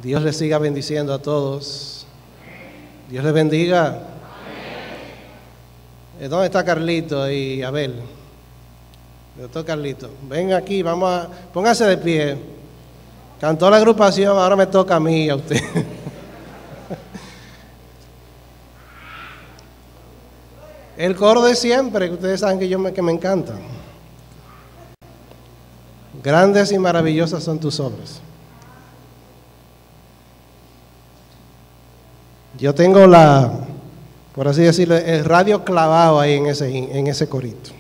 Dios les siga bendiciendo a todos. Dios les bendiga. ¿Dónde está Carlito y Abel? Doctor Carlito, ven aquí, póngase de pie. Cantó la agrupación, ahora me toca a mí y a usted. El coro de siempre, que ustedes saben que me encanta. Grandes y maravillosas son tus obras. Yo tengo por así decirlo, el radio clavado ahí en ese corito.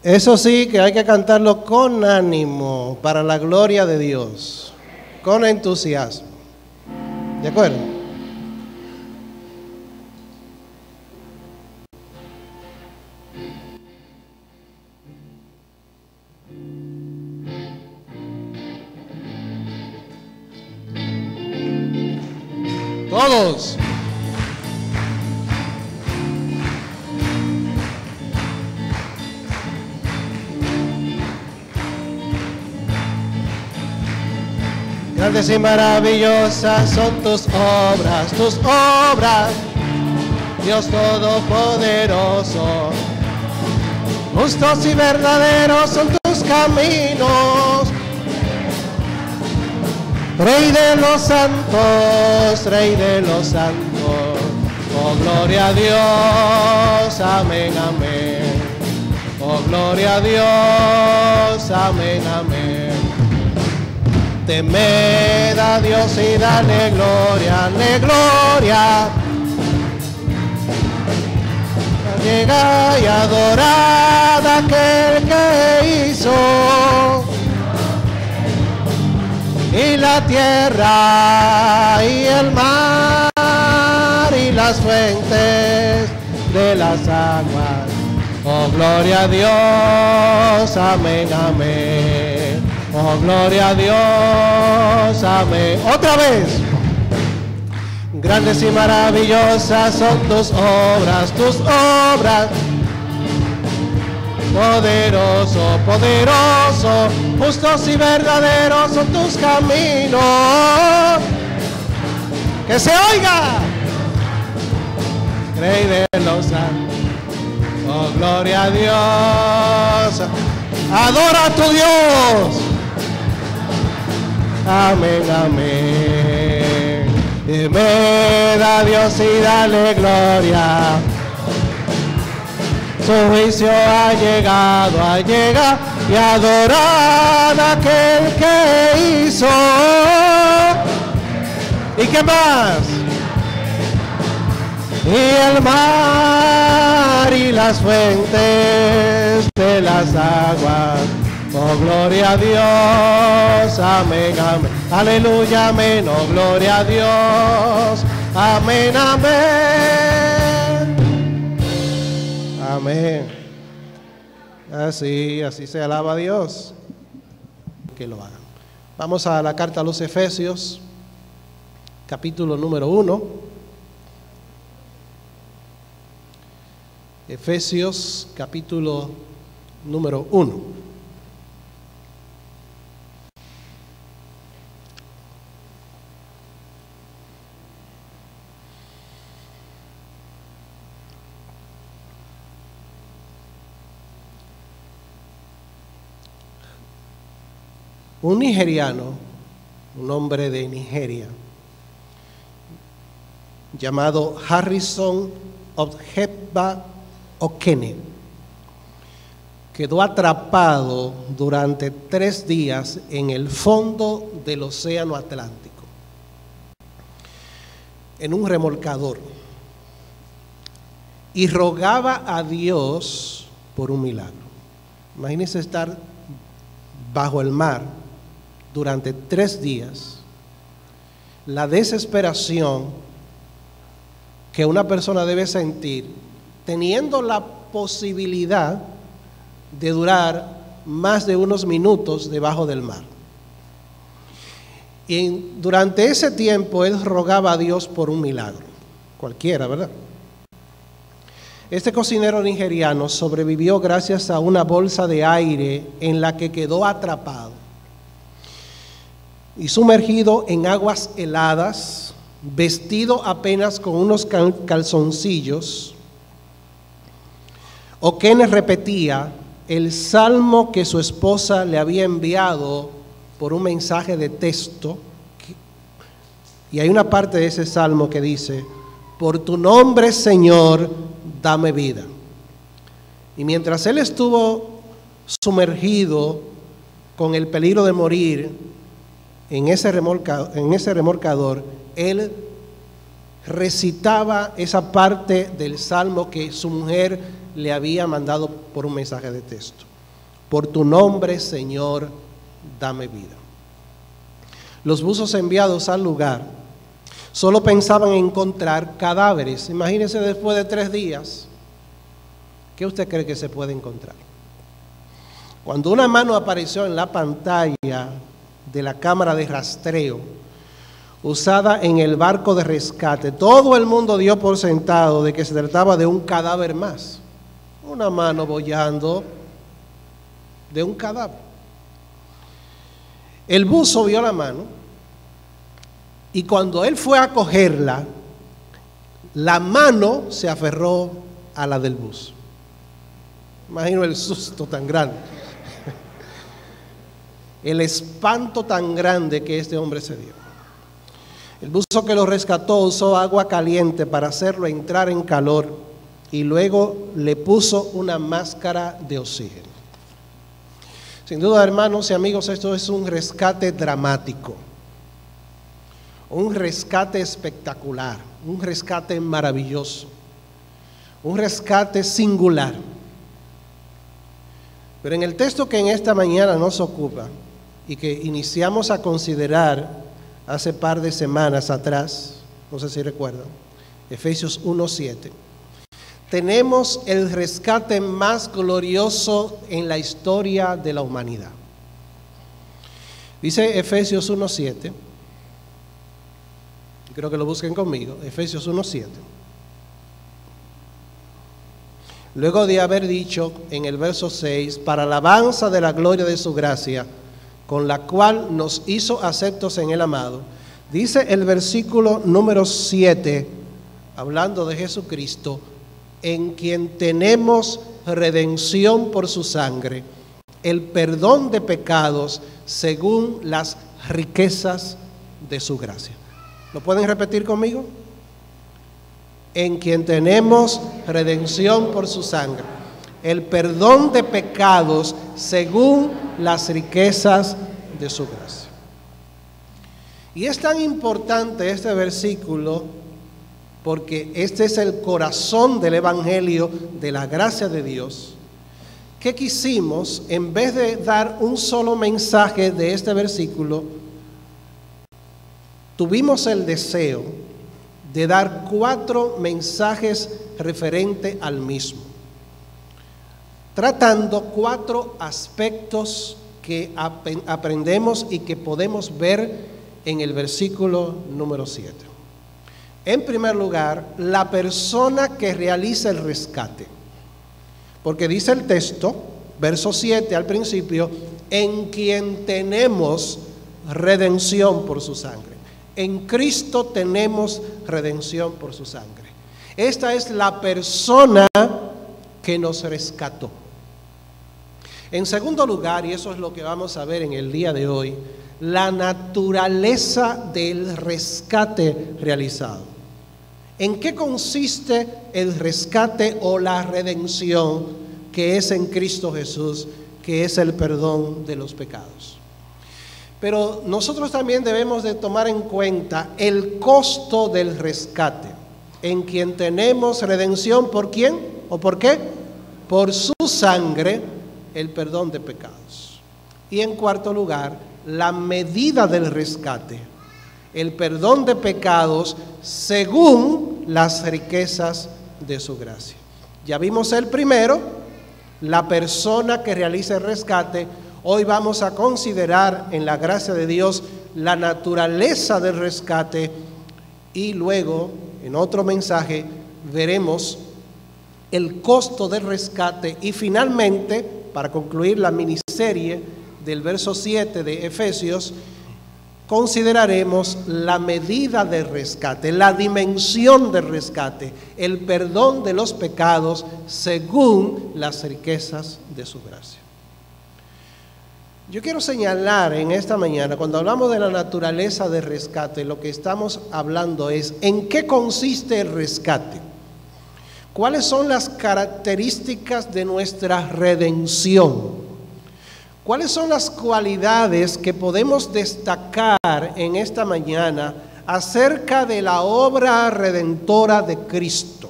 Eso sí, que hay que cantarlo con ánimo, para la gloria de Dios, con entusiasmo. ¿De acuerdo? Todos. Grandes y maravillosas son tus obras, Dios Todopoderoso. Justos y verdaderos son tus caminos, Rey de los santos, Rey de los santos. Oh, gloria a Dios, amén, amén. Oh, gloria a Dios, amén, amén. Temed a Dios y dale gloria, gloria. Llega y adorad a aquel que hizo y la tierra y el mar y las fuentes de las aguas. Oh, gloria a Dios, amén, amén. Oh, gloria a Dios, amén. Otra vez. Grandes y maravillosas son tus obras, Poderoso, poderoso, justos y verdaderos son tus caminos. ¡Que se oiga! Rey de los santos. Oh, gloria a Dios. Adora a tu Dios. Amén, amén. Temed a Dios y dale gloria. Su juicio ha llegado y adorad a aquel que hizo. ¿Y qué más? Y el mar y las fuentes de las aguas. Oh, gloria a Dios, amén, amén. Aleluya, amén, oh, gloria a Dios, amén, amén. Amén. Así se alaba a Dios. Que lo hagan. Vamos a la carta a los Efesios, capítulo número 1. Efesios, capítulo número 1. Un nigeriano, un hombre de Nigeria, llamado Harrison Ojeba Okene, quedó atrapado durante 3 días en el fondo del océano Atlántico, en un remolcador, y rogaba a Dios por un milagro. Imagínense estar bajo el mar durante 3 días, la desesperación que una persona debe sentir teniendo la posibilidad de durar más de unos minutos debajo del mar. Y durante ese tiempo él rogaba a Dios por un milagro, cualquiera, ¿verdad? Este cocinero nigeriano sobrevivió gracias a una bolsa de aire en la que quedó atrapado y sumergido en aguas heladas, vestido apenas con unos calzoncillos. Okene repetía el salmo que su esposa le había enviado por un mensaje de texto, y hay una parte de ese salmo que dice: por tu nombre, Señor, dame vida. Y mientras él estuvo sumergido con el peligro de morir en ese remolcador, él recitaba esa parte del salmo que su mujer le había mandado por un mensaje de texto: por tu nombre, Señor, dame vida. Los buzos enviados al lugar solo pensaban encontrar cadáveres. Imagínense, después de 3 días, ¿qué usted cree que se puede encontrar? Cuando una mano apareció en la pantalla de la cámara de rastreo usada en el barco de rescate, todo el mundo dio por sentado de que se trataba de un cadáver más. Una mano boyando de un cadáver. El buzo vio la mano y cuando él fue a cogerla, la mano se aferró a la del buzo. Imagino el susto tan grande, el espanto tan grande que este hombre se dio. El buzo que lo rescató usó agua caliente para hacerlo entrar en calor y luego le puso una máscara de oxígeno. Sin duda, hermanos y amigos, esto es un rescate dramático, un rescate espectacular, un rescate maravilloso, un rescate singular. Pero en el texto que en esta mañana nos ocupa y que iniciamos a considerar hace par de semanas atrás, no sé si recuerdan, Efesios 1:7, tenemos el rescate más glorioso en la historia de la humanidad. Dice Efesios 1:7, creo que lo busquen conmigo, Efesios 1:7. Luego de haber dicho en el verso 6, para alabanza de la gloria de su gracia, con la cual nos hizo aceptos en el amado, dice el versículo número 7, hablando de Jesucristo, en quien tenemos redención por su sangre, el perdón de pecados según las riquezas de su gracia. ¿Lo pueden repetir conmigo? En quien tenemos redención por su sangre, el perdón de pecados según las riquezas de su gracia. Y es tan importante este versículo porque este es el corazón del Evangelio de la gracia de Dios, que quisimos, en vez de dar un solo mensaje de este versículo, tuvimos el deseo de dar 4 mensajes referentes al mismo, tratando 4 aspectos que aprendemos y que podemos ver en el versículo número 7. En primer lugar, la persona que realiza el rescate, porque dice el texto, verso 7 al principio, en quien tenemos redención por su sangre. En Cristo tenemos redención por su sangre. Esta es la persona que nos rescató. En segundo lugar, y eso es lo que vamos a ver en el día de hoy, la naturaleza del rescate realizado. ¿En qué consiste el rescate o la redención que es en Cristo Jesús, que es el perdón de los pecados? Pero nosotros también debemos de tomar en cuenta el costo del rescate, en quien tenemos redención. ¿Por quién? ¿O por qué? Por su sangre, el perdón de pecados. Y en cuarto lugar, la medida del rescate, el perdón de pecados según las riquezas de su gracia. Ya vimos el primero, la persona que realiza el rescate. Hoy vamos a considerar en la gracia de Dios la naturaleza del rescate y luego en otro mensaje veremos el costo del rescate y finalmente, para concluir la miniserie del verso 7 de Efesios, consideraremos la medida del rescate, la dimensión del rescate, el perdón de los pecados según las riquezas de su gracia. Yo quiero señalar en esta mañana, cuando hablamos de la naturaleza del rescate, lo que estamos hablando es en qué consiste el rescate. ¿Cuáles son las características de nuestra redención? ¿Cuáles son las cualidades que podemos destacar en esta mañana acerca de la obra redentora de Cristo,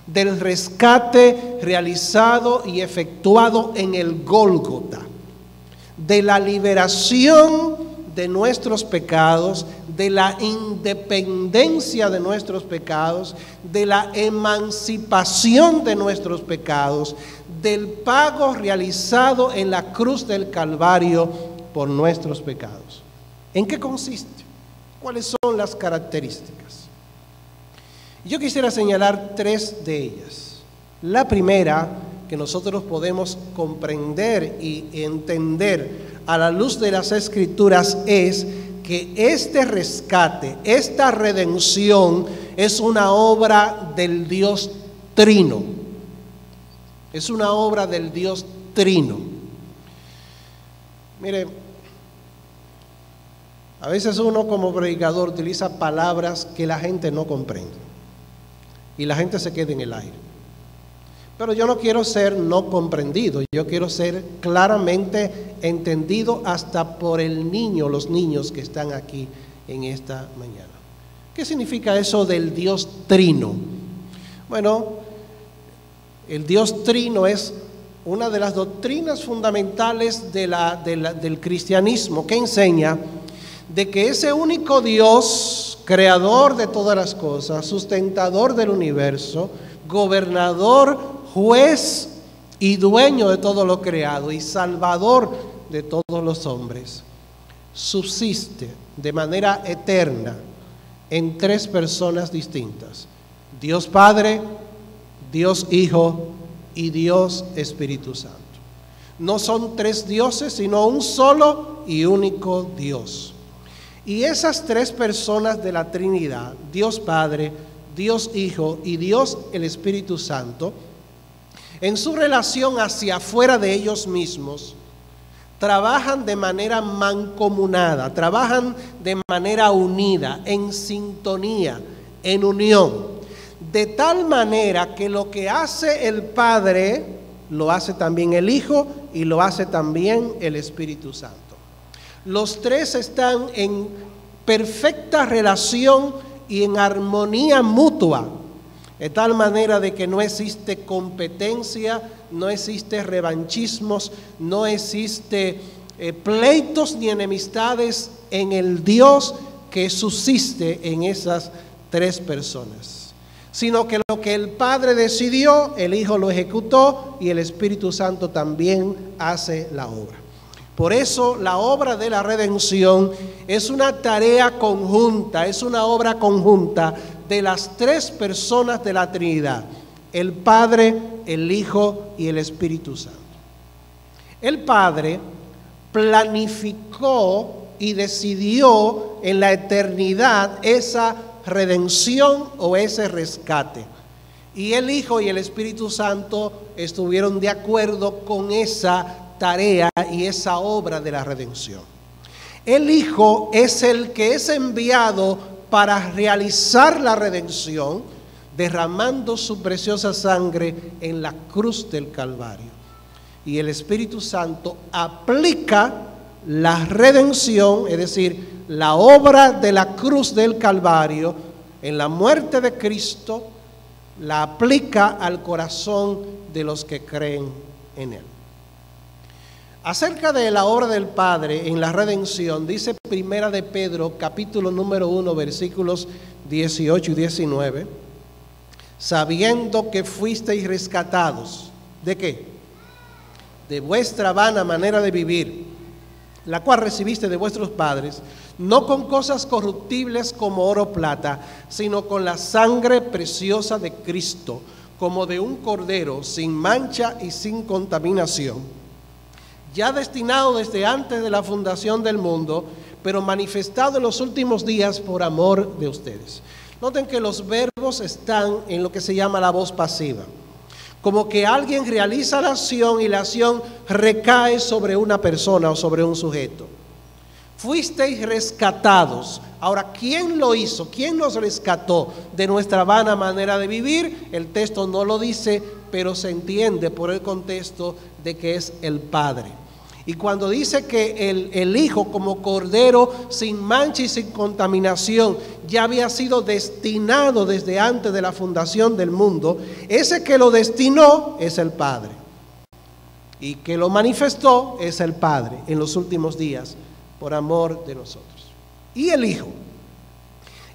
del rescate realizado y efectuado en el Gólgota, de la liberación de nuestros pecados, de la independencia de nuestros pecados, de la emancipación de nuestros pecados, del pago realizado en la cruz del Calvario por nuestros pecados? ¿En qué consiste? ¿Cuáles son las características? Yo quisiera señalar tres de ellas. La primera, que nosotros podemos comprender y entender a la luz de las Escrituras, es que este rescate, esta redención, es una obra del Dios Trino. Es una obra del Dios Trino. Mire, a veces uno como predicador utiliza palabras que la gente no comprende y la gente se queda en el aire. Pero yo no quiero ser no comprendido, yo quiero ser claramente entendido hasta por el niño, los niños que están aquí en esta mañana. ¿Qué significa eso del Dios Trino? Bueno, el Dios Trino es una de las doctrinas fundamentales del cristianismo, que enseña de que ese único Dios, creador de todas las cosas, sustentador del universo, gobernador, juez y dueño de todo lo creado y salvador de todos los hombres, subsiste de manera eterna en tres personas distintas: Dios Padre, Dios Hijo y Dios Espíritu Santo. No son tres dioses, sino un solo y único Dios. Y esas tres personas de la Trinidad, Dios Padre, Dios Hijo y Dios el Espíritu Santo, en su relación hacia afuera de ellos mismos, trabajan de manera mancomunada, trabajan de manera unida, en sintonía, en unión, de tal manera que lo que hace el Padre, lo hace también el Hijo y lo hace también el Espíritu Santo. Los tres están en perfecta relación y en armonía mutua, de tal manera de que no existe competencia, no existe revanchismos, no existe pleitos ni enemistades en el Dios que subsiste en esas tres personas, sino que lo que el Padre decidió, el Hijo lo ejecutó y el Espíritu Santo también hace la obra. Por eso la obra de la redención es una tarea conjunta, es una obra conjunta de las tres personas de la Trinidad: el Padre, el Hijo y el Espíritu Santo. El Padre planificó y decidió en la eternidad esa redención o ese rescate. Y el Hijo y el Espíritu Santo estuvieron de acuerdo con esa tarea y esa obra de la redención. El Hijo es el que es enviado para realizar la redención, derramando su preciosa sangre en la cruz del Calvario. Y el Espíritu Santo aplica la redención, es decir, la obra de la cruz del Calvario en la muerte de Cristo, la aplica al corazón de los que creen en Él. Acerca de la obra del Padre en la redención, dice Primera de Pedro, capítulo número 1, versículos 18 y 19, sabiendo que fuisteis rescatados, ¿de qué? De vuestra vana manera de vivir, la cual recibiste de vuestros padres, no con cosas corruptibles como oro o plata, sino con la sangre preciosa de Cristo, como de un cordero sin mancha y sin contaminación, ya destinado desde antes de la fundación del mundo, pero manifestado en los últimos días por amor de ustedes. Noten que los verbos están en lo que se llama la voz pasiva. Como que alguien realiza la acción y la acción recae sobre una persona o sobre un sujeto. Fuisteis rescatados. Ahora, ¿quién lo hizo? ¿Quién nos rescató de nuestra vana manera de vivir? El texto no lo dice, pero se entiende por el contexto de que es el Padre. Y cuando dice que el Hijo como Cordero sin mancha y sin contaminación ya había sido destinado desde antes de la fundación del mundo, ese que lo destinó es el Padre. Y que lo manifestó es el Padre en los últimos días por amor de nosotros. Y el Hijo.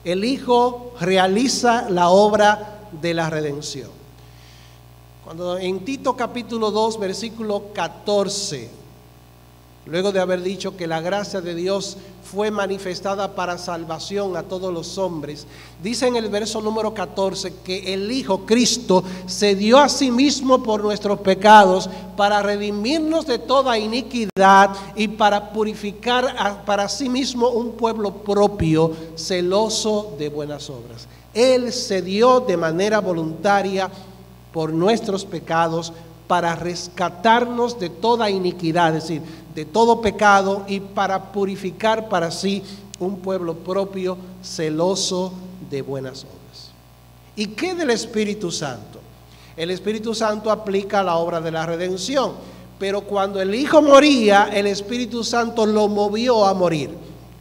El Hijo realiza la obra de la redención. Cuando en Tito capítulo 2, versículo 14... luego de haber dicho que la gracia de Dios fue manifestada para salvación a todos los hombres, dice en el verso número 14 que el Hijo Cristo se dio a sí mismo por nuestros pecados para redimirnos de toda iniquidad y para purificar para sí mismo un pueblo propio, celoso de buenas obras. Él se dio de manera voluntaria por nuestros pecados para rescatarnos de toda iniquidad, es decir, de todo pecado, y para purificar para sí un pueblo propio, celoso de buenas obras. ¿Y qué del Espíritu Santo? El Espíritu Santo aplica la obra de la redención, pero cuando el Hijo moría, el Espíritu Santo lo movió a morir.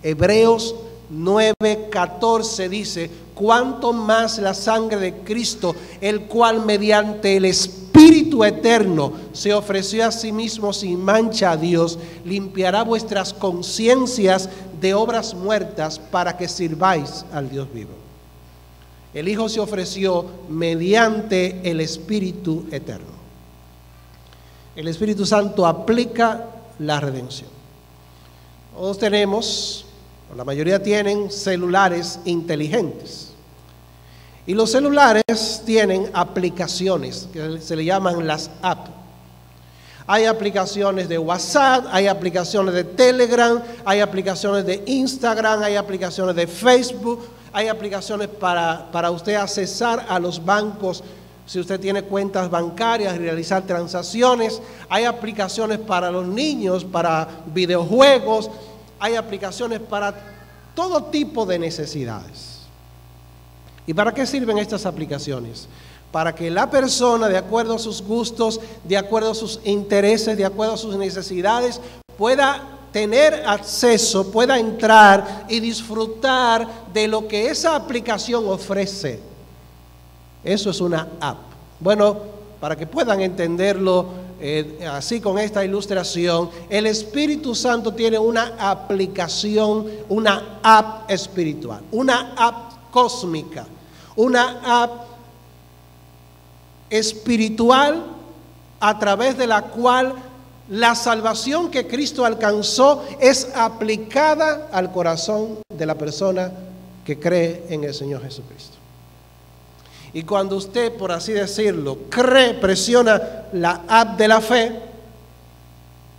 Hebreos 9:14 dice: cuánto más la sangre de Cristo, el cual mediante el Espíritu eterno se ofreció a sí mismo sin mancha a Dios, limpiará vuestras conciencias de obras muertas para que sirváis al Dios vivo. El Hijo se ofreció mediante el Espíritu eterno. El Espíritu Santo aplica la redención. Todos tenemos, o la mayoría tienen, celulares inteligentes. Y los celulares tienen aplicaciones que se le llaman las apps. Hay aplicaciones de WhatsApp, hay aplicaciones de Telegram, hay aplicaciones de Instagram, hay aplicaciones de Facebook, hay aplicaciones para usted accesar a los bancos si usted tiene cuentas bancarias y realizar transacciones. Hay aplicaciones para los niños, para videojuegos, hay aplicaciones para todo tipo de necesidades. ¿Y para qué sirven estas aplicaciones? Para que la persona, de acuerdo a sus gustos, de acuerdo a sus intereses, de acuerdo a sus necesidades, pueda tener acceso, pueda entrar y disfrutar de lo que esa aplicación ofrece. Eso es una app. Bueno, para que puedan entenderlo así con esta ilustración, el Espíritu Santo tiene una aplicación, una app espiritual, una app cósmica, una app espiritual a través de la cual la salvación que Cristo alcanzó es aplicada al corazón de la persona que cree en el Señor Jesucristo. Y cuando usted, por así decirlo, cree, presiona la app de la fe,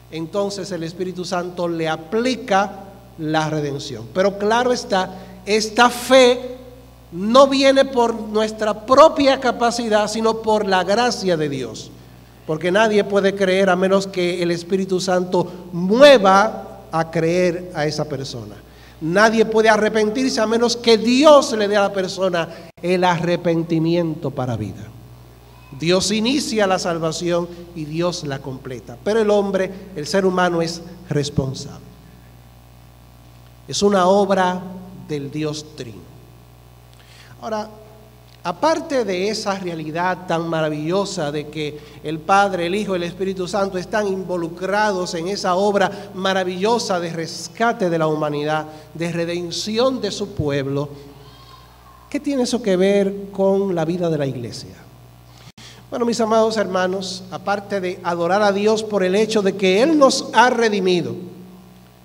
entonces el Espíritu Santo le aplica la redención. Pero claro está, esta fe no viene por nuestra propia capacidad, sino por la gracia de Dios. Porque nadie puede creer a menos que el Espíritu Santo mueva a creer a esa persona. Nadie puede arrepentirse a menos que Dios le dé a la persona el arrepentimiento para vida. Dios inicia la salvación y Dios la completa. Pero el hombre, el ser humano, es responsable. Es una obra del Dios Trino. Ahora, aparte de esa realidad tan maravillosa de que el Padre, el Hijo y el Espíritu Santo están involucrados en esa obra maravillosa de rescate de la humanidad, de redención de su pueblo, ¿qué tiene eso que ver con la vida de la iglesia? Bueno, mis amados hermanos, aparte de adorar a Dios por el hecho de que Él nos ha redimido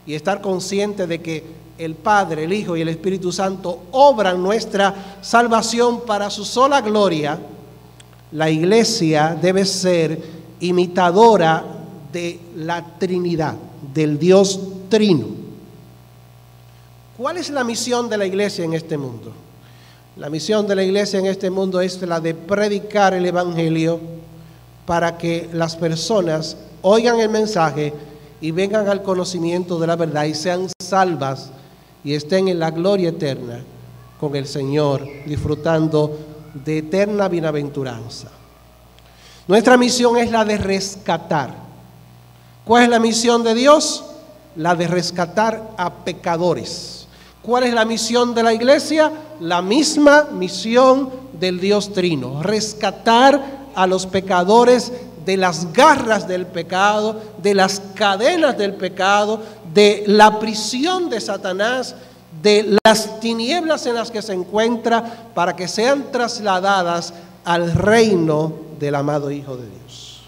y estar consciente de que el Padre, el Hijo y el Espíritu Santo obran nuestra salvación para su sola gloria, la iglesia debe ser imitadora de la Trinidad, del Dios Trino. ¿Cuál es la misión de la iglesia en este mundo? La misión de la iglesia en este mundo es la de predicar el Evangelio para que las personas oigan el mensaje y vengan al conocimiento de la verdad y sean salvas y estén en la gloria eterna con el Señor, disfrutando de eterna bienaventuranza. Nuestra misión es la de rescatar. ¿Cuál es la misión de Dios? La de rescatar a pecadores. ¿Cuál es la misión de la iglesia? La misma misión del Dios Trino, rescatar a los pecadores de las garras del pecado, de las cadenas del pecado, de la prisión de Satanás, de las tinieblas en las que se encuentra, para que sean trasladadas al reino del amado Hijo de Dios.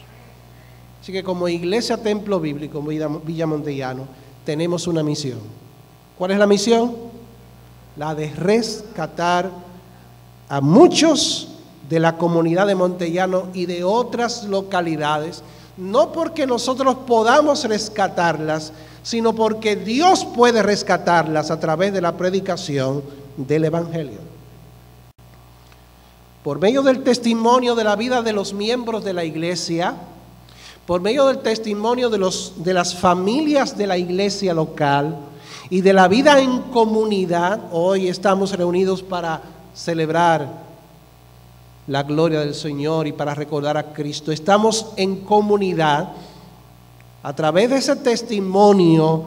Así que como Iglesia Templo Bíblico Villa Montellano tenemos una misión. ¿Cuál es la misión? La de rescatar a muchos de la comunidad de Montellano y de otras localidades, no porque nosotros podamos rescatarlas, sino porque Dios puede rescatarlas a través de la predicación del Evangelio. Por medio del testimonio de la vida de los miembros de la iglesia, por medio del testimonio de las familias de la iglesia local y de la vida en comunidad, hoy estamos reunidos para celebrar la gloria del Señor y para recordar a Cristo. Estamos en comunidad. A través de ese testimonio,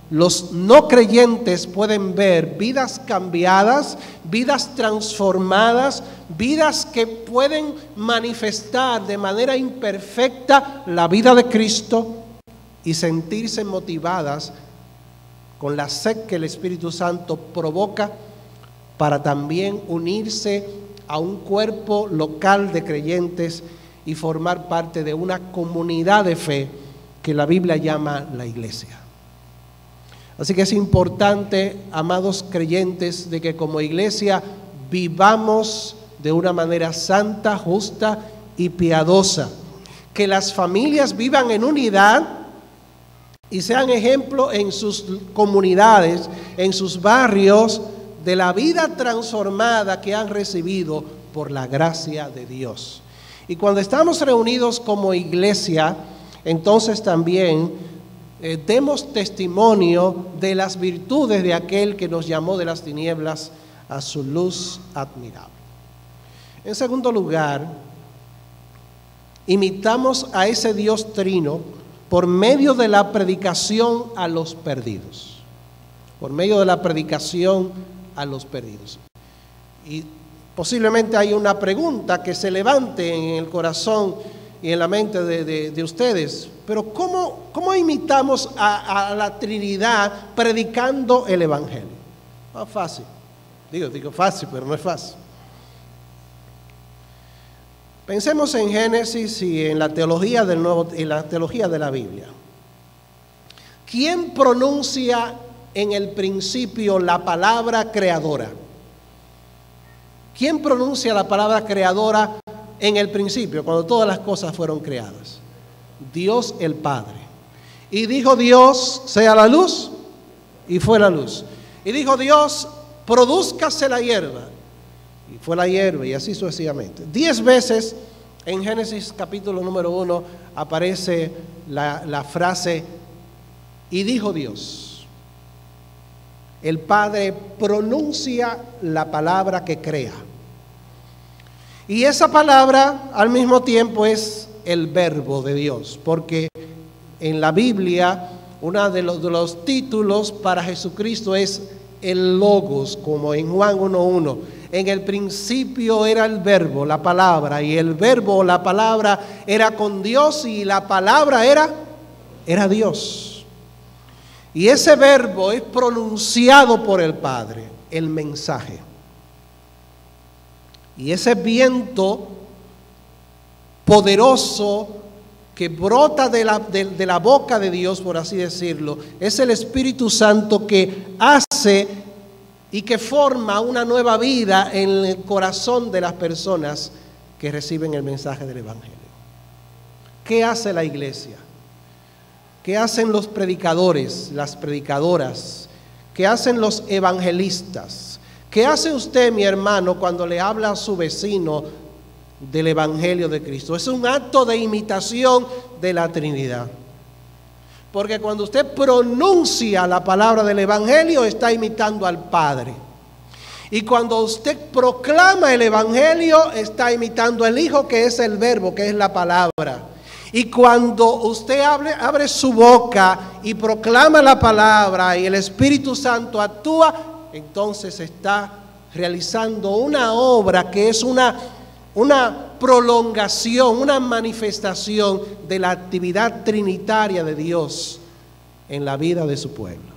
los no creyentes pueden ver vidas cambiadas, vidas transformadas, vidas que pueden manifestar de manera imperfecta la vida de Cristo y sentirse motivadas con la sed que el Espíritu Santo provoca para también unirse a un cuerpo local de creyentes y formar parte de una comunidad de fe que la Biblia llama la iglesia. Así que es importante, amados creyentes, de que como iglesia vivamos de una manera santa, justa y piadosa. Que las familias vivan en unidad y sean ejemplo en sus comunidades, en sus barrios, de la vida transformada que han recibido por la gracia de Dios. Y cuando estamos reunidos como iglesia, entonces también demos testimonio de las virtudes de aquel que nos llamó de las tinieblas a su luz admirable. En segundo lugar, imitamos a ese Dios Trino por medio de la predicación a los perdidos. Por medio de la predicación a los perdidos. Y posiblemente hay una pregunta que se levante en el corazón y en la mente de ustedes, pero ¿cómo imitamos a la Trinidad predicando el Evangelio? No es fácil. Digo fácil, pero no es fácil. Pensemos en Génesis y en la teología en la teología de la Biblia. ¿Quién pronuncia en el principio la palabra creadora? ¿Quién pronuncia la palabra creadora en el principio, cuando todas las cosas fueron creadas? Dios el Padre. Y dijo Dios, sea la luz, y fue la luz. Y dijo Dios, prodúzcase la hierba, y fue la hierba, y así sucesivamente. 10 veces en Génesis capítulo número 1 aparece la frase, y dijo Dios. El Padre pronuncia la palabra que crea. Y esa palabra al mismo tiempo es el verbo de Dios, porque en la Biblia uno de los títulos para Jesucristo es el Logos, como en Juan 1:1. En el principio era el verbo, la palabra, y el verbo, la palabra, era con Dios y la palabra era Dios. Y ese verbo es pronunciado por el Padre, el mensaje. Y ese viento poderoso que brota de la boca de Dios, por así decirlo, es el Espíritu Santo que hace y que forma una nueva vida en el corazón de las personas que reciben el mensaje del Evangelio. ¿Qué hace la iglesia? ¿Qué hacen los predicadores, las predicadoras? ¿Qué hacen los evangelistas? ¿Qué hace usted, mi hermano, cuando le habla a su vecino del Evangelio de Cristo? Es un acto de imitación de la Trinidad. Porque cuando usted pronuncia la palabra del Evangelio, está imitando al Padre. Y cuando usted proclama el Evangelio, está imitando al Hijo, que es el Verbo, que es la palabra. Y cuando usted abre su boca y proclama la palabra y el Espíritu Santo actúa, entonces está realizando una obra que es una prolongación, una manifestación de la actividad trinitaria de Dios en la vida de su pueblo.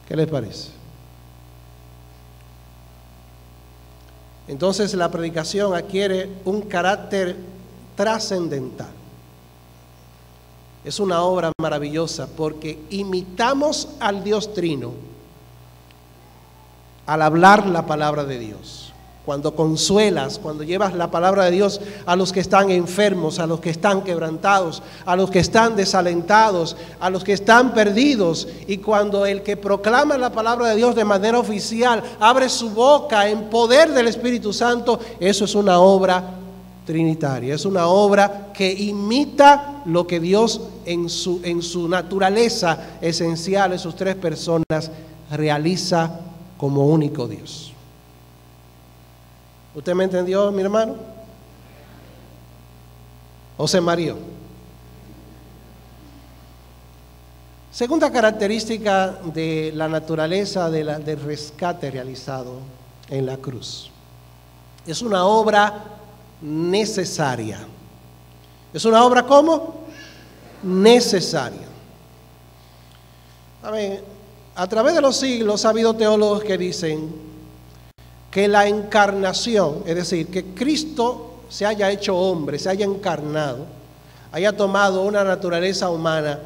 ¿Qué les parece? Entonces la predicación adquiere un carácter trascendental. Es una obra maravillosa porque imitamos al Dios Trino al hablar la palabra de Dios. Cuando consuelas, cuando llevas la palabra de Dios a los que están enfermos, a los que están quebrantados, a los que están desalentados, a los que están perdidos. Y cuando el que proclama la palabra de Dios de manera oficial abre su boca en poder del Espíritu Santo, eso es una obra trinitaria, es una obra que imita lo que Dios en su naturaleza esencial, en sus tres personas, realiza como único Dios. ¿Usted me entendió, mi hermano? ¿O se mareó? Segunda característica de la naturaleza del rescate realizado en la cruz. Es una obra necesaria. ¿Es una obra cómo? Necesaria. A través de los siglos ha habido teólogos que dicen que la encarnación, es decir, que Cristo se haya hecho hombre, se haya encarnado, haya tomado una naturaleza humana,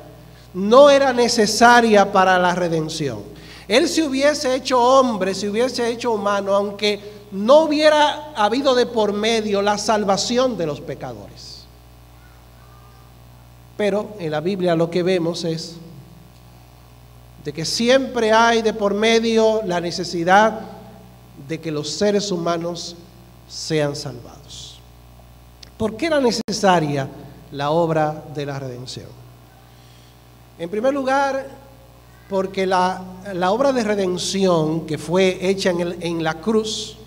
no era necesaria para la redención. Él se hubiese hecho hombre, se hubiese hecho humano, aunque no hubiera habido de por medio la salvación de los pecadores. Pero en la Biblia lo que vemos es de que siempre hay de por medio la necesidad de que los seres humanos sean salvados. ¿Por qué era necesaria la obra de la redención? En primer lugar, porque la obra de redención que fue hecha en la cruz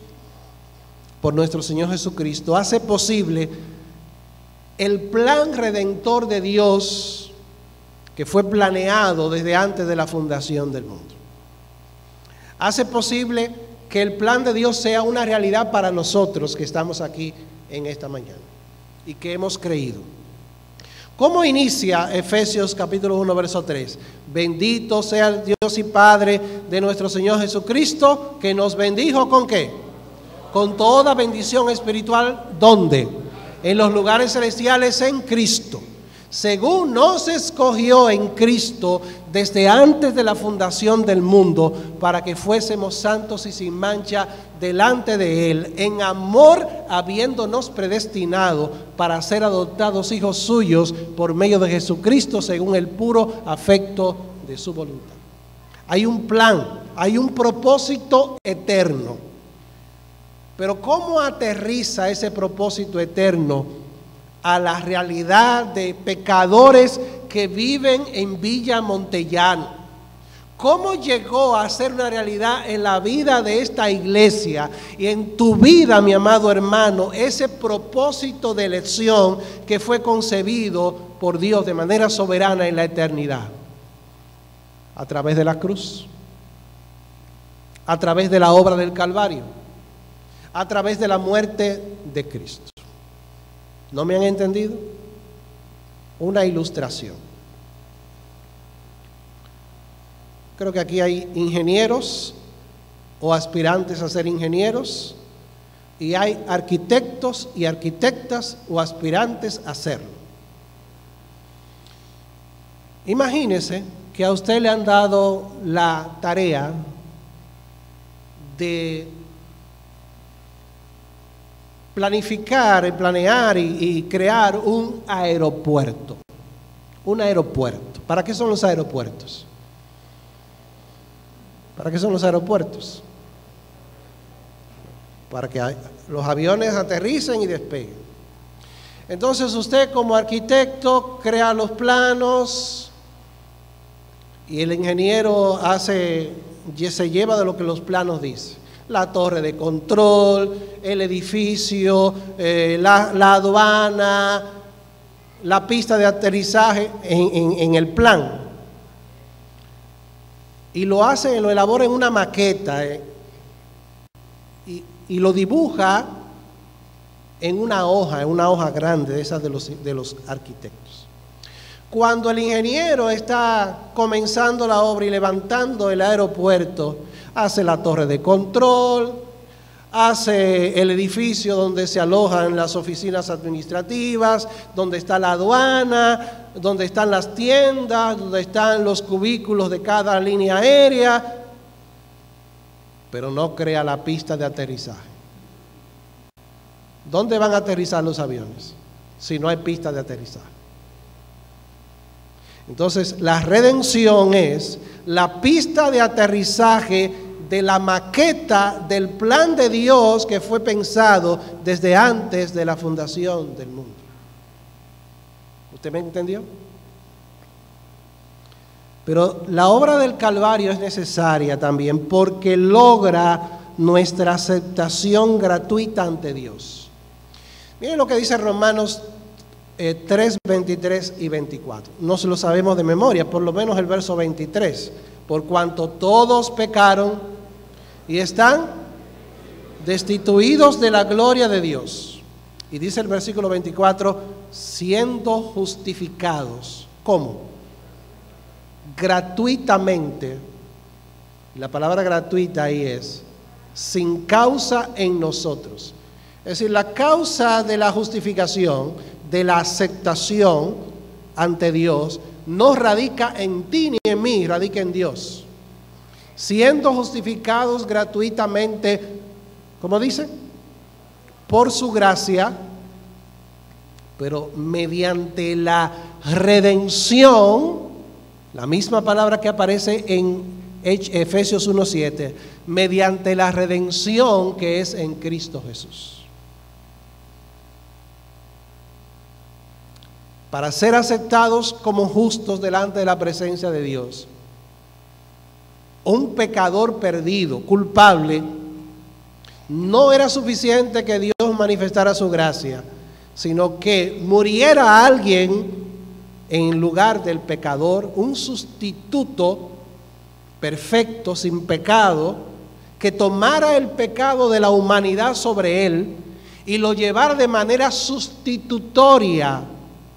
por nuestro Señor Jesucristo hace posible el plan redentor de Dios que fue planeado desde antes de la fundación del mundo. Hace posible que el plan de Dios sea una realidad para nosotros que estamos aquí en esta mañana y que hemos creído. ¿Cómo inicia Efesios capítulo 1, verso 3? Bendito sea el Dios y Padre de nuestro Señor Jesucristo, que nos bendijo ¿con qué? Con toda bendición espiritual, ¿dónde? En los lugares celestiales en Cristo. Según nos escogió en Cristo desde antes de la fundación del mundo, para que fuésemos santos y sin mancha delante de Él, en amor habiéndonos predestinado para ser adoptados hijos suyos por medio de Jesucristo, según el puro afecto de su voluntad. Hay un plan, hay un propósito eterno. Pero ¿cómo aterriza ese propósito eterno a la realidad de pecadores que viven en Villa Montellano? ¿Cómo llegó a ser una realidad en la vida de esta iglesia y en tu vida, mi amado hermano, ese propósito de elección que fue concebido por Dios de manera soberana en la eternidad? A través de la cruz, a través de la obra del Calvario, a través de la muerte de Cristo. ¿No me han entendido? Una ilustración. Creo que aquí hay ingenieros o aspirantes a ser ingenieros, y hay arquitectos y arquitectas o aspirantes a serlo. Imagínese que a usted le han dado la tarea de planificar, planear y crear un aeropuerto. Un aeropuerto. ¿Para qué son los aeropuertos? ¿Para qué son los aeropuertos? Para que los aviones aterricen y despeguen. Entonces usted como arquitecto crea los planos y el ingeniero se lleva de lo que los planos dicen. La torre de control, el edificio, la aduana, la pista de aterrizaje en el plan. Y lo elabora en una maqueta y lo dibuja en una hoja grande de esas de los arquitectos. Cuando el ingeniero está comenzando la obra y levantando el aeropuerto, hace la torre de control, hace el edificio donde se alojan las oficinas administrativas, donde está la aduana, donde están las tiendas, donde están los cubículos de cada línea aérea, pero no crea la pista de aterrizaje. ¿Dónde van a aterrizar los aviones si no hay pista de aterrizaje? Entonces, la redención es la pista de aterrizaje de la maqueta del plan de Dios que fue pensado desde antes de la fundación del mundo. ¿Usted me entendió? Pero la obra del Calvario es necesaria también porque logra nuestra aceptación gratuita ante Dios. Miren lo que dice Romanos 3, 23 y 24. No se lo sabemos de memoria, por lo menos el verso 23. Por cuanto todos pecaron y están destituidos de la gloria de Dios. Y dice el versículo 24, siendo justificados. ¿Cómo? Gratuitamente. La palabra gratuita ahí es sin causa en nosotros. Es decir, la causa de la justificación, de la aceptación ante Dios, no radica en ti ni en mí, radica en Dios. Siendo justificados gratuitamente, ¿cómo dice? Por su gracia, pero mediante la redención, la misma palabra que aparece en Efesios 1:7, mediante la redención que es en Cristo Jesús. Para ser aceptados como justos delante de la presencia de Dios, un pecador perdido, culpable, no era suficiente que Dios manifestara su gracia, sino que muriera alguien en lugar del pecador, un sustituto perfecto, sin pecado, que tomara el pecado de la humanidad sobre él y lo llevara de manera sustitutoria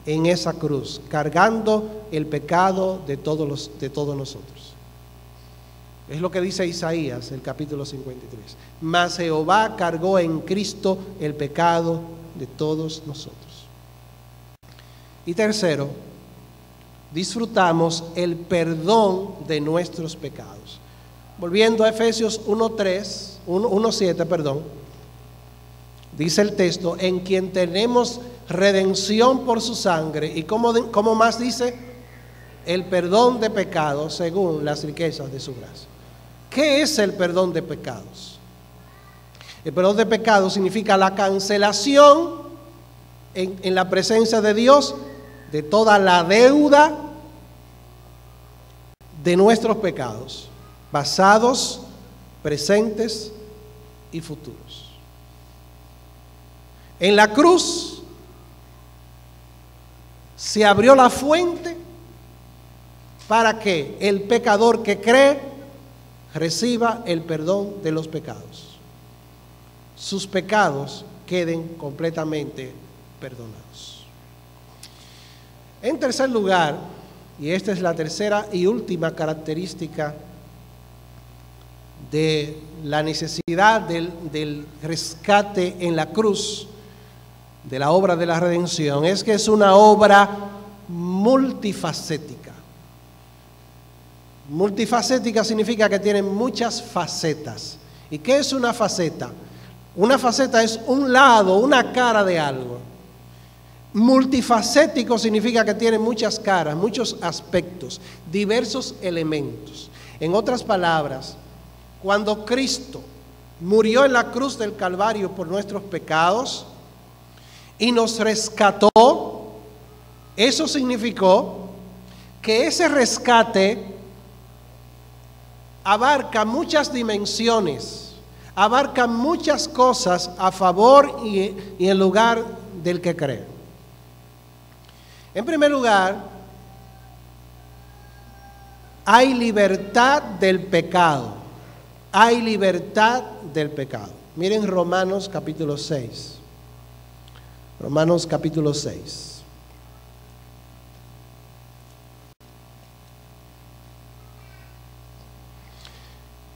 en esa cruz, cargando el pecado de todos nosotros. Es lo que dice Isaías, el capítulo 53. Mas Jehová cargó en Cristo el pecado de todos nosotros. Y tercero, disfrutamos el perdón de nuestros pecados. Volviendo a Efesios 1:7, dice el texto, en quien tenemos redención por su sangre. ¿Y cómo más dice? El perdón de pecados según las riquezas de su gracia. ¿Qué es el perdón de pecados? El perdón de pecados significa la cancelación en la presencia de Dios de toda la deuda de nuestros pecados, pasados, presentes y futuros. En la cruz se abrió la fuente para que el pecador que cree reciba el perdón de los pecados. Sus pecados queden completamente perdonados. En tercer lugar, y esta es la tercera y última característica de la necesidad del rescate en la cruz, de la obra de la redención, es que es una obra multifacética. Multifacética significa que tiene muchas facetas. ¿Y qué es una faceta? Una faceta es un lado, una cara de algo. Multifacético significa que tiene muchas caras, muchos aspectos, diversos elementos. En otras palabras, cuando Cristo murió en la cruz del Calvario por nuestros pecados y nos rescató, eso significó que ese rescate abarca muchas dimensiones, abarca muchas cosas a favor y en lugar del que cree. En primer lugar, hay libertad del pecado. Hay libertad del pecado. Miren Romanos capítulo 6. Romanos capítulo 6.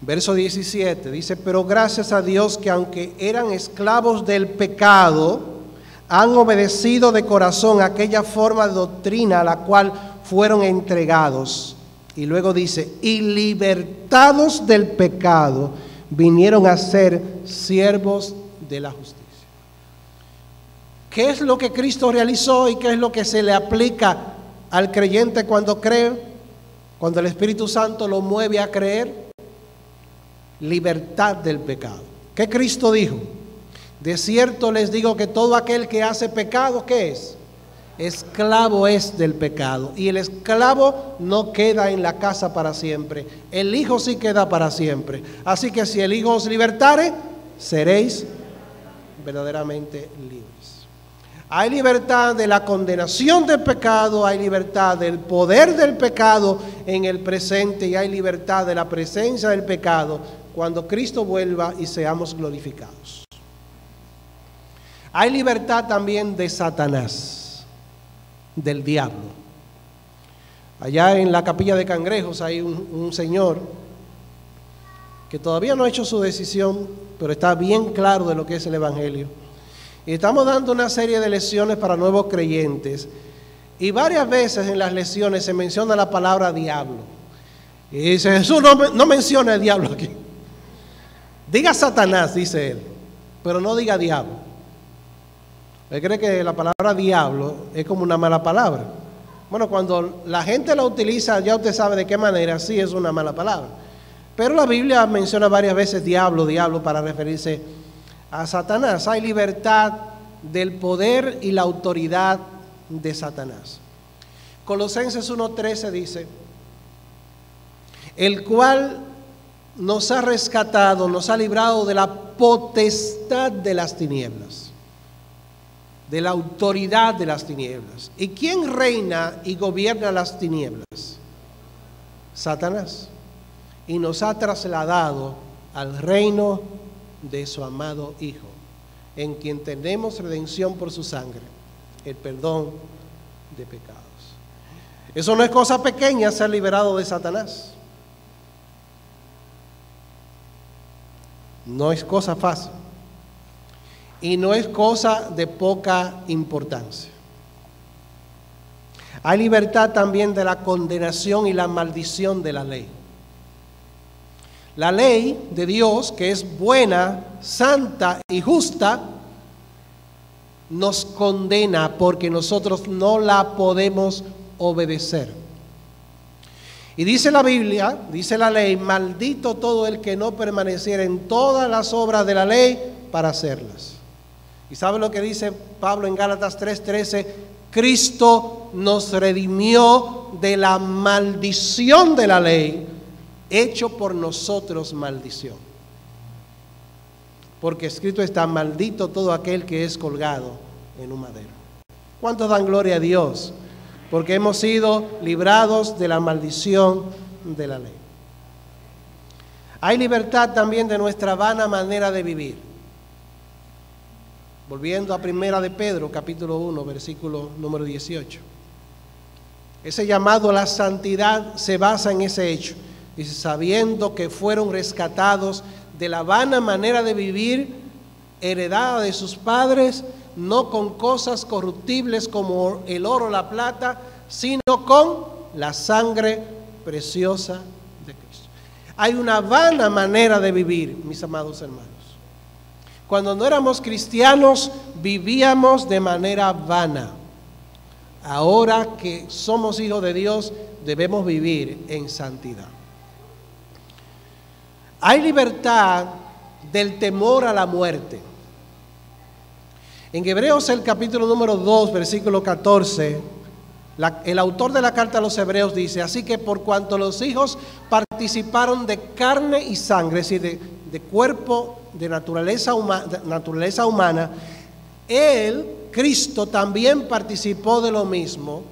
Verso 17 dice: pero gracias a Dios que aunque eran esclavos del pecado, han obedecido de corazón aquella forma de doctrina a la cual fueron entregados. Y luego dice: y libertados del pecado, vinieron a ser siervos de la justicia. ¿Qué es lo que Cristo realizó y qué es lo que se le aplica al creyente cuando cree? Cuando el Espíritu Santo lo mueve a creer. Libertad del pecado. ¿Qué Cristo dijo? De cierto les digo que todo aquel que hace pecado, ¿qué es? Esclavo es del pecado. Y el esclavo no queda en la casa para siempre. El Hijo sí queda para siempre. Así que si el Hijo os libertare, seréis verdaderamente libres. Hay libertad de la condenación del pecado, hay libertad del poder del pecado en el presente y hay libertad de la presencia del pecado cuando Cristo vuelva y seamos glorificados. Hay libertad también de Satanás, del diablo. Allá en la capilla de Cangrejos hay un señor que todavía no ha hecho su decisión, pero está bien claro de lo que es el Evangelio. Y estamos dando una serie de lecciones para nuevos creyentes. Y varias veces en las lecciones se menciona la palabra diablo. Y dice: Jesús no menciona el diablo aquí. Diga Satanás, dice él, pero no diga diablo. Él cree que la palabra diablo es como una mala palabra. Bueno, cuando la gente la utiliza, ya usted sabe de qué manera, sí es una mala palabra. Pero la Biblia menciona varias veces diablo, diablo, para referirse a Satanás. Hay libertad del poder y la autoridad de Satanás. Colosenses 1:13 dice: el cual nos ha rescatado, nos ha librado de la potestad de las tinieblas, de la autoridad de las tinieblas. ¿Y quién reina y gobierna las tinieblas? Satanás. Y nos ha trasladado al reino de su amado Hijo, en quien tenemos redención por su sangre, el perdón de pecados. Eso no es cosa pequeña, ser liberado de Satanás. No es cosa fácil. Y no es cosa de poca importancia. Hay libertad también de la condenación y la maldición de la ley. La ley de Dios, que es buena, santa y justa, nos condena porque nosotros no la podemos obedecer. Y dice la Biblia, dice la ley: maldito todo el que no permaneciera en todas las obras de la ley para hacerlas. ¿Y sabe lo que dice Pablo en Gálatas 3:13? Cristo nos redimió de la maldición de la ley, hecho por nosotros maldición. Porque escrito está: maldito todo aquel que es colgado en un madero. ¿Cuántos dan gloria a Dios? Porque hemos sido librados de la maldición de la ley. Hay libertad también de nuestra vana manera de vivir. Volviendo a Primera de Pedro, capítulo 1, versículo número 18. Ese llamado a la santidad se basa en ese hecho. Dice: sabiendo que fueron rescatados de la vana manera de vivir heredada de sus padres, no con cosas corruptibles como el oro o la plata, sino con la sangre preciosa de Cristo. Hay una vana manera de vivir, mis amados hermanos. Cuando no éramos cristianos, vivíamos de manera vana. Ahora que somos hijos de Dios, debemos vivir en santidad. Hay libertad del temor a la muerte. En Hebreos, el capítulo número 2, versículo 14, el autor de la carta a los Hebreos dice: así que por cuanto los hijos participaron de carne y sangre, es decir, de cuerpo, de naturaleza humana, Él, Cristo, también participó de lo mismo.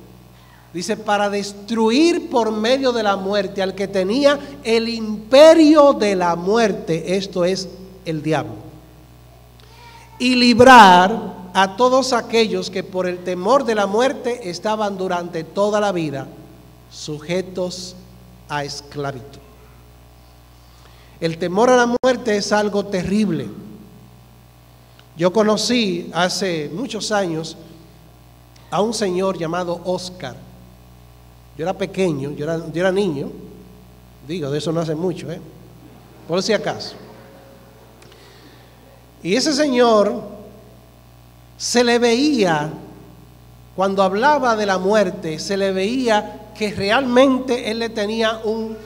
Dice, para destruir por medio de la muerte al que tenía el imperio de la muerte, esto es, el diablo, y librar a todos aquellos que por el temor de la muerte estaban durante toda la vida sujetos a esclavitud. El temor a la muerte es algo terrible. Yo conocí hace muchos años a un señor llamado Oscar. Yo era pequeño, yo era niño. Digo, de eso no hace mucho, por si acaso. Y ese señor se le veía, cuando hablaba de la muerte, se le veía que realmente él le tenía un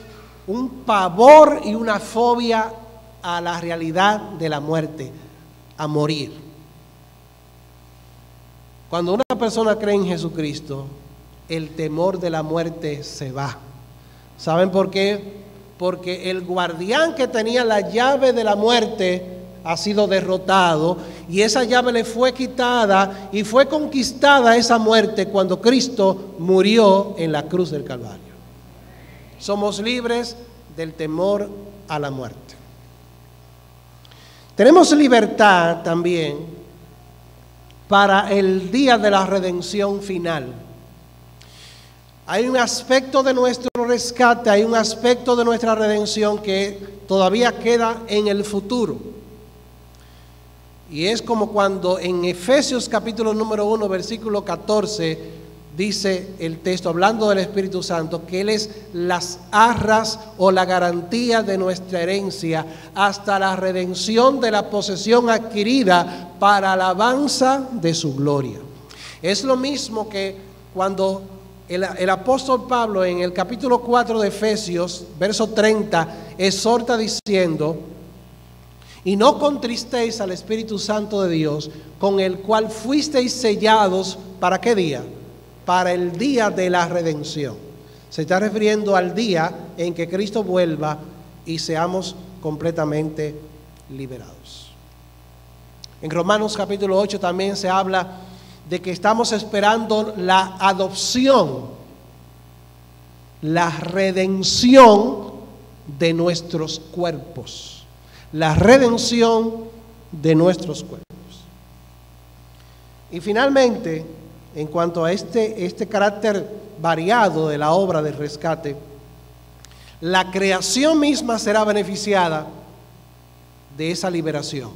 pavor y una fobia a la realidad de la muerte, a morir. Cuando una persona cree en Jesucristo, el temor de la muerte se va. ¿Saben por qué? Porque el guardián que tenía la llave de la muerte ha sido derrotado, y esa llave le fue quitada y fue conquistada esa muerte cuando Cristo murió en la cruz del Calvario. Somos libres del temor a la muerte. Tenemos libertad también para el día de la redención final. Hay un aspecto de nuestro rescate, hay un aspecto de nuestra redención que todavía queda en el futuro. Y es como cuando en Efesios capítulo número 1, versículo 14, dice el texto, hablando del Espíritu Santo, que Él es las arras o la garantía de nuestra herencia hasta la redención de la posesión adquirida para alabanza de su gloria. Es lo mismo que cuando el apóstol Pablo en el capítulo 4 de Efesios, verso 30, exhorta diciendo: y no contristéis al Espíritu Santo de Dios, con el cual fuisteis sellados, ¿para qué día? Para el día de la redención. Se está refiriendo al día en que Cristo vuelva y seamos completamente liberados. En Romanos capítulo 8 también se habla de que estamos esperando la adopción, la redención de nuestros cuerpos. La redención de nuestros cuerpos. Y finalmente, en cuanto a este carácter variado de la obra del rescate, la creación misma será beneficiada de esa liberación.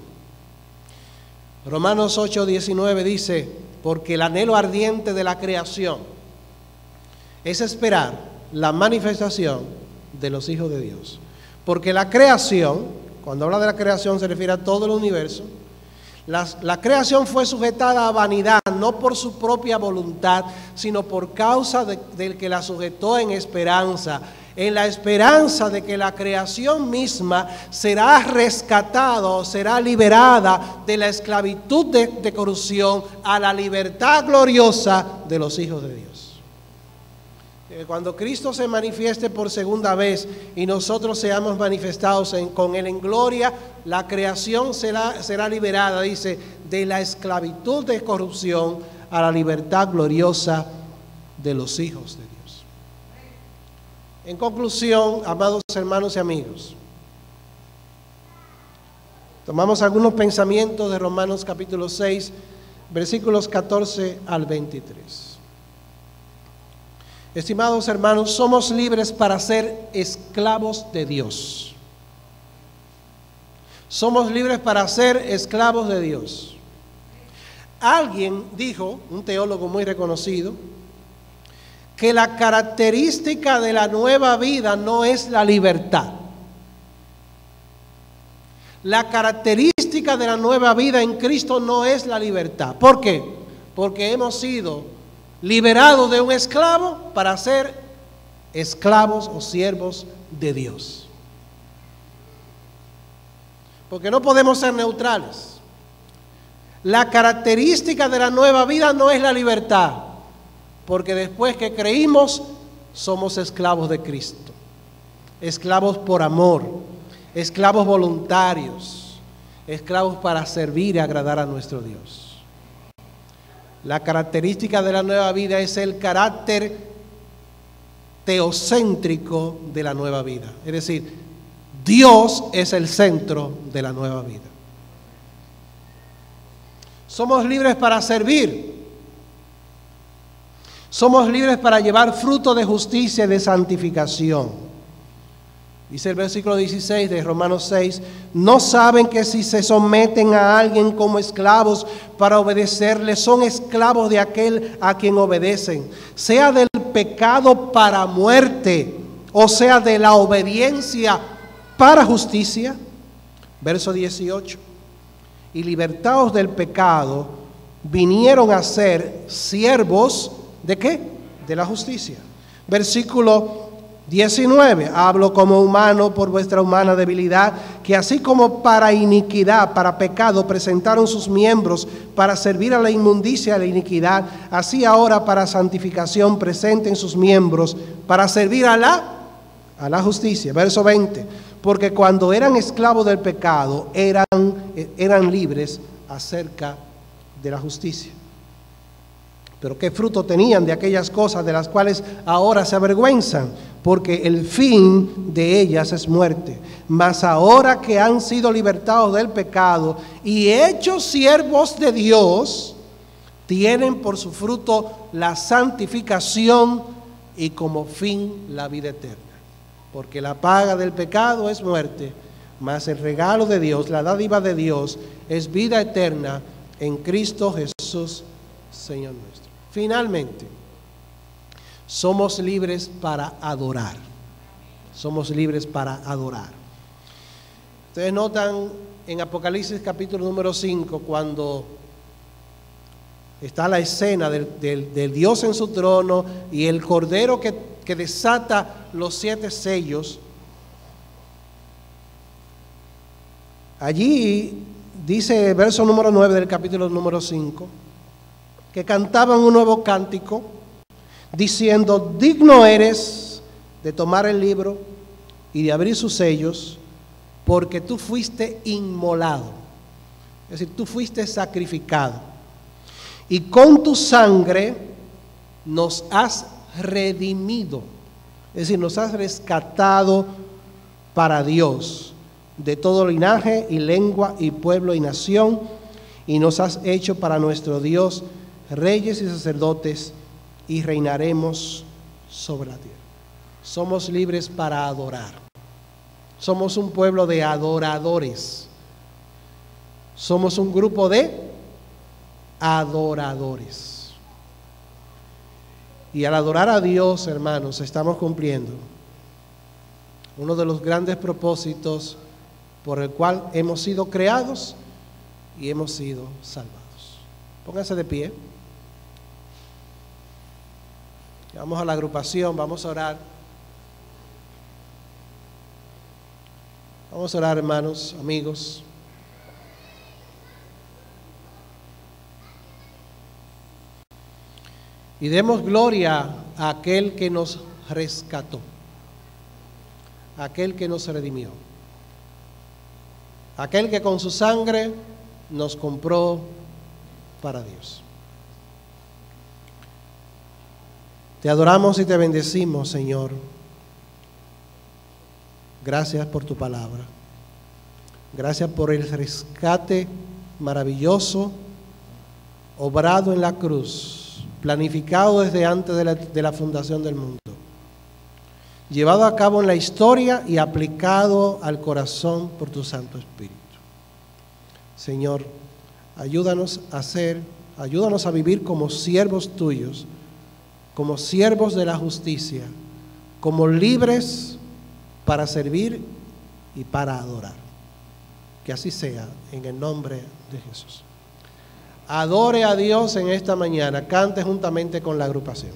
Romanos 8:19 dice: porque el anhelo ardiente de la creación es esperar la manifestación de los hijos de Dios. Porque la creación, cuando habla de la creación se refiere a todo el universo, la creación fue sujetada a vanidad, no por su propia voluntad, sino por causa del que la sujetó en esperanza. En la esperanza de que la creación misma será rescatada o será liberada de la esclavitud de corrupción a la libertad gloriosa de los hijos de Dios. Cuando Cristo se manifieste por segunda vez y nosotros seamos manifestados con Él en gloria, la creación será liberada, dice, de la esclavitud de corrupción a la libertad gloriosa de los hijos de Dios. En conclusión, amados hermanos y amigos, tomamos algunos pensamientos de Romanos capítulo 6, versículos 14 al 23. Estimados hermanos, somos libres para ser esclavos de Dios. Somos libres para ser esclavos de Dios. Alguien dijo, un teólogo muy reconocido, que la característica de la nueva vida no es la libertad. La característica característica de la nueva vida en Cristo no es la libertad. ¿Por qué? Porque hemos sido liberados de un esclavo para ser esclavos o siervos de Dios. Porque no podemos ser neutrales. La característica de la nueva vida no es la libertad, porque después que creímos, somos esclavos de Cristo. Esclavos por amor, esclavos voluntarios, esclavos para servir y agradar a nuestro Dios. La característica de la nueva vida es el carácter teocéntrico de la nueva vida. Es decir, Dios es el centro de la nueva vida. Somos libres para servir. Somos libres para llevar fruto de justicia y de santificación. Dice el versículo 16 de Romanos 6, ¿no saben que si se someten a alguien como esclavos para obedecerle, son esclavos de aquel a quien obedecen, sea del pecado para muerte, o sea de la obediencia para justicia? Verso 18, y libertados del pecado, vinieron a ser siervos, ¿de qué? De la justicia. Versículo 19, hablo como humano por vuestra humana debilidad, que así como para iniquidad, para pecado, presentaron sus miembros para servir a la inmundicia y a la iniquidad, así ahora para santificación presenten sus miembros para servir a la justicia. Verso 20, porque cuando eran esclavos del pecado, eran libres acerca de la justicia. Pero ¿qué fruto tenían de aquellas cosas de las cuales ahora se avergüenzan? Porque el fin de ellas es muerte. Mas ahora que han sido libertados del pecado y hechos siervos de Dios, tienen por su fruto la santificación y como fin la vida eterna. Porque la paga del pecado es muerte, mas el regalo de Dios, la dádiva de Dios, es vida eterna en Cristo Jesús, Señor nuestro. Finalmente, somos libres para adorar. Somos libres para adorar. Ustedes notan en Apocalipsis capítulo número 5, cuando está la escena del Dios en su trono y el Cordero que desata los 7 sellos. Allí dice el verso número 9 del capítulo número 5, que cantaban un nuevo cántico, diciendo, digno eres de tomar el libro y de abrir sus sellos, porque tú fuiste inmolado, es decir, tú fuiste sacrificado, y con tu sangre nos has redimido, es decir, nos has rescatado para Dios, de todo linaje y lengua y pueblo y nación, y nos has hecho para nuestro Dios reyes y sacerdotes, y reinaremos sobre la tierra. Somos libres para adorar. Somos un pueblo de adoradores. Somos un grupo de adoradores. Y al adorar a Dios, hermanos, estamos cumpliendo uno de los grandes propósitos por el cual hemos sido creados y hemos sido salvados. Pónganse de pie. Vamos a la agrupación, vamos a orar. Vamos a orar, hermanos, amigos. Y demos gloria a aquel que nos rescató, a aquel que nos redimió, a aquel que con su sangre nos compró para Dios. Te adoramos y te bendecimos, Señor. Gracias por tu palabra. Gracias por el rescate maravilloso, obrado en la cruz, planificado desde antes de la fundación del mundo, llevado a cabo en la historia y aplicado al corazón por tu Santo Espíritu. Señor, ayúdanos a vivir como siervos tuyos, como siervos de la justicia, como libres para servir y para adorar. Que así sea, en el nombre de Jesús. Adore a Dios en esta mañana, cante juntamente con la agrupación.